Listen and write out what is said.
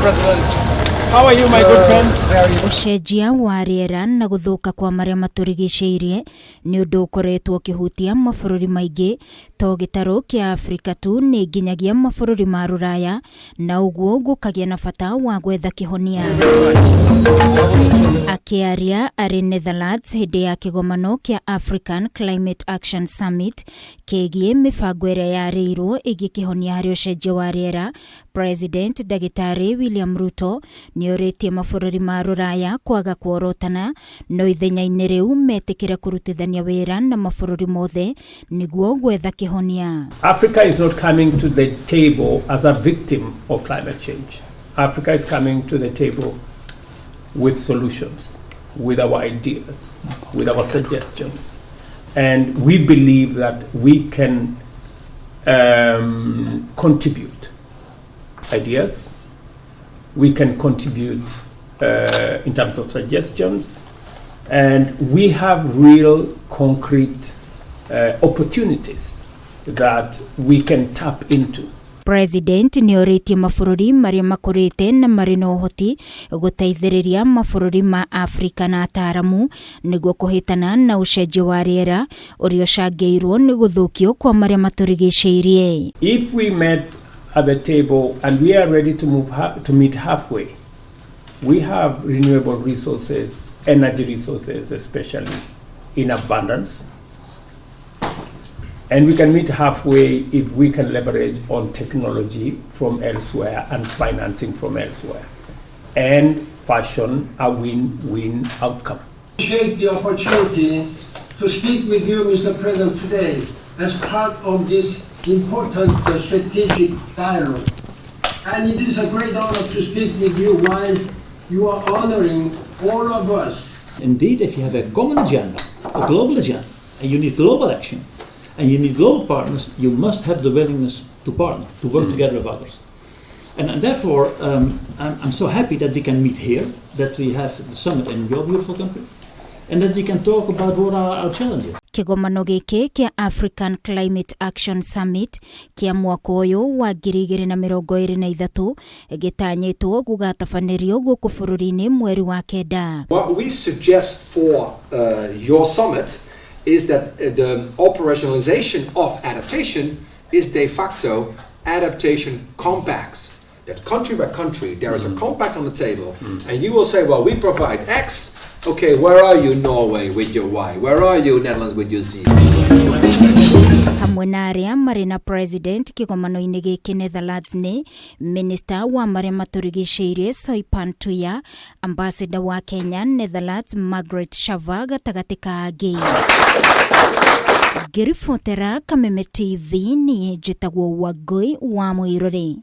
President, how are you, my good friend? Ũcenjia wa rĩera na gũthũka kwa marĩa matũrigicĩirie nĩ ũndũ ũkoretwo ũkĩhutia mabũrũri maingĩ, to gĩtarũ kĩa Afrika tu nĩ nginyagia mabũrũri ma rũraya, na ũguo gũkagĩa na bata wa gwetha kĩhonia. Akĩaria arĩ Netherlands hĩndĩ ya kĩgomano kĩa African Climate Action Summit kĩgiĩ mĩbango ĩrĩa yarĩirwo ĩgiĩ kĩhonia harĩ ũcenjia wa rĩera, President Ndagĩtarĩ William Ruto nĩorĩtie mabũrũri ma rũraya kwaga kuorotana no ithenya-inĩ rĩu metikire kurutithania wĩra na mabũrũri mothe nĩguo gwetha kĩhonia. Africa is not coming to the table as a victim of climate change. Africa is coming to the table with solutions, with our ideas, with our suggestions. And we believe that we can contribute ideas, we can contribute in terms of suggestions, and we have real concrete opportunities that we can tap into. President nĩorĩtie mabũrũri marĩa makũrĩte na marĩ na ũhoti gũteithĩrĩria mabũrũri ma Afrika na ataaramu nĩguo kũhĩtana na ũcenjia wa rĩera ũrĩa ũcangĩirwo nĩ gũthũkio kwa marĩa matũrigicĩirie. If we met at the table and we are ready to meet halfway, we have renewable resources, energy resources especially, in abundance. And we can meet halfway if we can leverage on technology from elsewhere and financing from elsewhere and fashion a win-win outcome. I appreciate the opportunity to speak with you, Mr. President, today as part of this important strategic dialogue. And it is a great honor to speak with you while you are honoring all of us. Indeed, if you have a common agenda, a global agenda, and you need global action, and you need global partners, you must have the willingness to partner, to work together with others. And therefore, I'm so happy that we can meet here, that we have the summit in your beautiful country, and that we can talk about what are our challenges. Kĩgomano gĩkĩ kĩa African Climate Action Summit kĩa mwaka ũyũ wa 2023 gĩtanyĩtwo gũgatabanĩrio gũkũ bũrũri-inĩ mweri wa kenda. What we suggest for your summit is that the operationalization of adaptation is de facto adaptation compacts. That country by country, there is a compact on the table, and you will say, well, we provide X. Okay, where are you, Norway, with your Y? Where are you, Netherlands, with your Z? Hamwe na arĩa marĩ na President kĩgomano-inĩ gĩkĩ Netherlands nĩ Minister wa marĩa matũrigicĩirie Soipan Tuya, Ambassador wa Kenya Netherlands Margaret Shava gatagatĩ ka angĩ. Ngĩribotera Kameme TV niĩ njĩtagwo Wangui wa Mũirũrĩ.